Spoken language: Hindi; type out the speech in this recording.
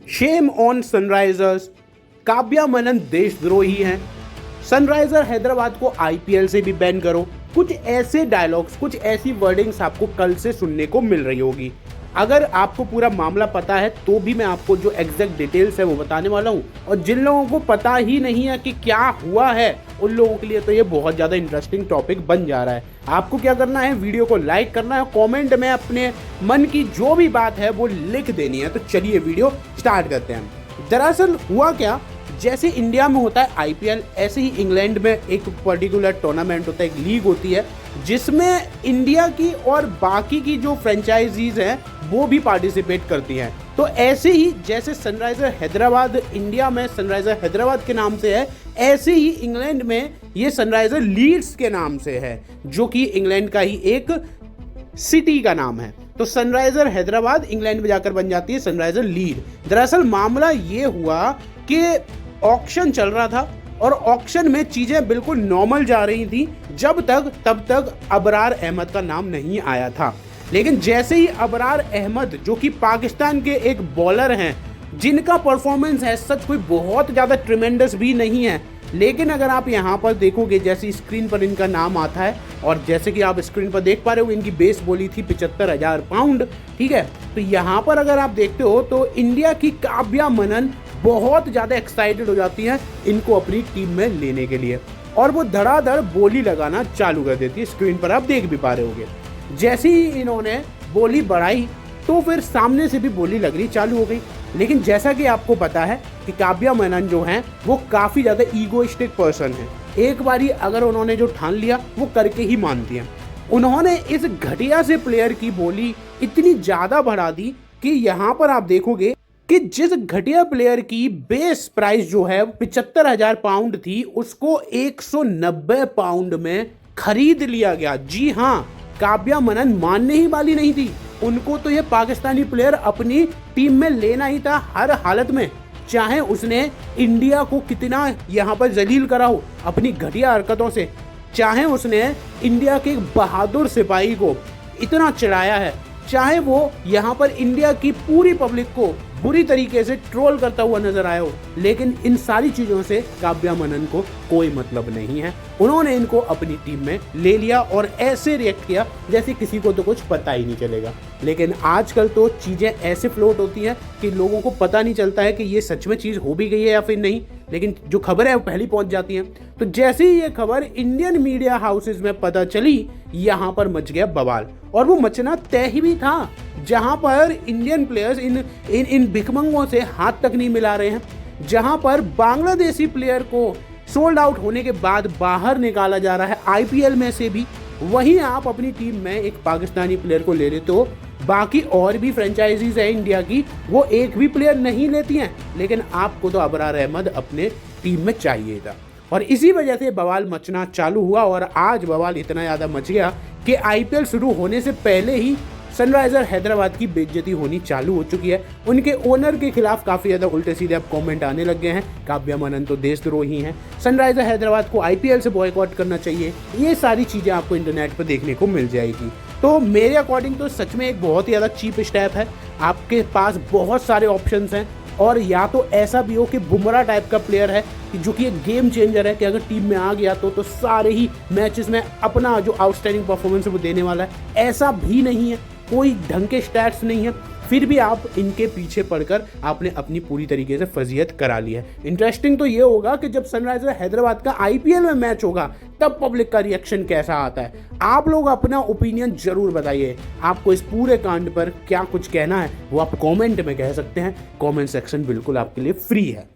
शेम ऑन सनराइजर्स, काव्या मनन देशद्रोही हैं, सनराइजर हैदराबाद को आईपीएल से भी बैन करो। कुछ ऐसे डायलॉग्स, कुछ ऐसी वर्डिंग्स आपको कल से सुनने को मिल रही होगी। अगर आपको पूरा मामला पता है तो भी मैं आपको जो एग्जैक्ट डिटेल्स है वो बताने वाला हूँ, और जिन लोगों को पता ही नहीं है कि क्या हुआ है उन लोगों के लिए तो ये बहुत ज़्यादा इंटरेस्टिंग टॉपिक बन जा रहा है। आपको क्या करना है, वीडियो को लाइक करना है, कमेंट में अपने मन की जो भी बात है वो लिख देनी है। तो चलिए वीडियो स्टार्ट करते हैं। दरअसल हुआ क्या, जैसे इंडिया में होता है आईपीएल, ऐसे ही इंग्लैंड में एक पर्टिकुलर टूर्नामेंट होता है, एक लीग होती है जिसमें इंडिया की और बाकी की जो फ्रेंचाइजीज हैं वो भी पार्टिसिपेट करती हैं। तो ऐसे ही जैसे सनराइजर हैदराबाद इंडिया में सनराइजर हैदराबाद के नाम से है, ऐसे ही इंग्लैंड में ये सनराइजर लीड्स के नाम से है, जो कि इंग्लैंड का ही एक सिटी का नाम है। तो सनराइजर हैदराबाद इंग्लैंड में जाकर बन जाती है सनराइजर लीड। दरअसल मामला ये हुआ कि ऑक्शन चल रहा था और ऑक्शन में चीजें बिल्कुल नॉर्मल जा रही थी तब तक अबरार अहमद का नाम नहीं आया था। लेकिन जैसे ही अबरार अहमद, जो कि पाकिस्तान के एक बॉलर हैं जिनका परफॉर्मेंस है सच कोई बहुत ज़्यादा ट्रिमेंडस भी नहीं है, लेकिन अगर आप यहाँ पर देखोगे जैसे स्क्रीन पर इनका नाम आता है और जैसे कि आप स्क्रीन पर देख पा रहे हो इनकी बेस बोली थी 75,000 पाउंड, ठीक है। तो यहाँ पर अगर आप देखते हो तो इंडिया की काव्या मनन बहुत ज़्यादा एक्साइटेड हो जाती है इनको अपनी टीम में लेने के लिए, और वो धड़ाधड़ बोली लगाना चालू कर देती है। स्क्रीन पर आप देख भी पा रहे होगे, जैसे ही इन्होंने बोली बढ़ाई तो फिर सामने से भी बोली लगनी चालू हो गई। लेकिन जैसा कि आपको पता है कि काव्या मनन जो हैं वो काफ़ी ज़्यादा ईगोइस्टिक पर्सन है। एक बारी अगर उन्होंने जो ठान लिया वो करके ही मानती हैं। उन्होंने इस घटिया से प्लेयर की बोली इतनी ज़्यादा बढ़ा दी कि यहाँ पर आप देखोगे कि जिस घटिया प्लेयर की बेस प्राइस जो है 75,000 पाउंड थी उसको 190 पाउंड में खरीद लिया गया। जी हाँ, काव्या मनन मानने ही वाली नहीं थी, उनको तो ये पाकिस्तानी प्लेयर अपनी टीम में लेना ही था हर हालत में, चाहे उसने इंडिया को कितना यहाँ पर जलील करा हो अपनी घटिया हरकतों से, चाहे उसने इंडिया के बहादुर सिपाही को इतना चिढ़ाया है, चाहे वो यहाँ पर इंडिया की पूरी पब्लिक को बुरी तरीके से ट्रोल करता हुआ नजर आया हो, लेकिन इन सारी चीज़ों से काव्या मनन को कोई मतलब नहीं है। उन्होंने इनको अपनी टीम में ले लिया और ऐसे रिएक्ट किया जैसे किसी को तो कुछ पता ही नहीं चलेगा। लेकिन आजकल तो चीज़ें ऐसे फ्लोट होती हैं कि लोगों को पता नहीं चलता है कि ये सच में चीज़ हो भी गई है या फिर नहीं, लेकिन जो खबर है वो पहले पहुंच जाती है। तो जैसे ही ये खबर इंडियन मीडिया हाउसेज में पता चली, यहाँ पर मच गया बवाल, और वो मचना तय ही भी था। जहाँ पर इंडियन प्लेयर्स इन भिखमंगों से हाथ तक नहीं मिला रहे हैं, जहाँ पर बांग्लादेशी प्लेयर को सोल्ड आउट होने के बाद बाहर निकाला जा रहा है आईपीएल में से भी, वहीं आप अपनी टीम में एक पाकिस्तानी प्लेयर को ले लेते हो। बाकी और भी फ्रेंचाइजीज है इंडिया की, वो एक भी प्लेयर नहीं लेती हैं, लेकिन आपको तो अबरार अहमद अपने टीम में चाहिए था। और इसी वजह से बवाल मचना चालू हुआ, और आज बवाल इतना ज़्यादा मच गया कि आईपीएल शुरू होने से पहले ही सनराइजर हैदराबाद की बेइज्जती होनी चालू हो चुकी है। उनके ओनर के खिलाफ काफ़ी ज़्यादा उल्टे सीधे अब कमेंट आने लग गए हैं। काव्या मनन तो देशद्रोही हैं, सनराइजर हैदराबाद को आईपीएल से बॉयकॉट करना चाहिए, ये सारी चीज़ें आपको इंटरनेट पर देखने को मिल जाएगी। तो मेरे अकॉर्डिंग तो सच में एक बहुत ही ज़्यादा चीप स्टेप है। आपके पास बहुत सारे ऑप्शंस हैं, और या तो ऐसा भी हो कि बुमराह टाइप का प्लेयर है जो कि एक गेम चेंजर है कि अगर टीम में आ गया तो सारे ही मैचेस में अपना जो आउटस्टैंडिंग परफॉर्मेंस है वो देने वाला है। ऐसा भी नहीं है, कोई ढंग के स्टैट्स नहीं है, फिर भी आप इनके पीछे पड़कर आपने अपनी पूरी तरीके से फजीयत करा ली है। इंटरेस्टिंग तो ये होगा कि जब सनराइजर हैदराबाद का आईपीएल में मैच होगा तब पब्लिक का रिएक्शन कैसा आता है। आप लोग अपना ओपिनियन जरूर बताइए, आपको इस पूरे कांड पर क्या कुछ कहना है वो आप कमेंट में कह सकते हैं। कमेंट सेक्शन बिल्कुल आपके लिए फ्री है।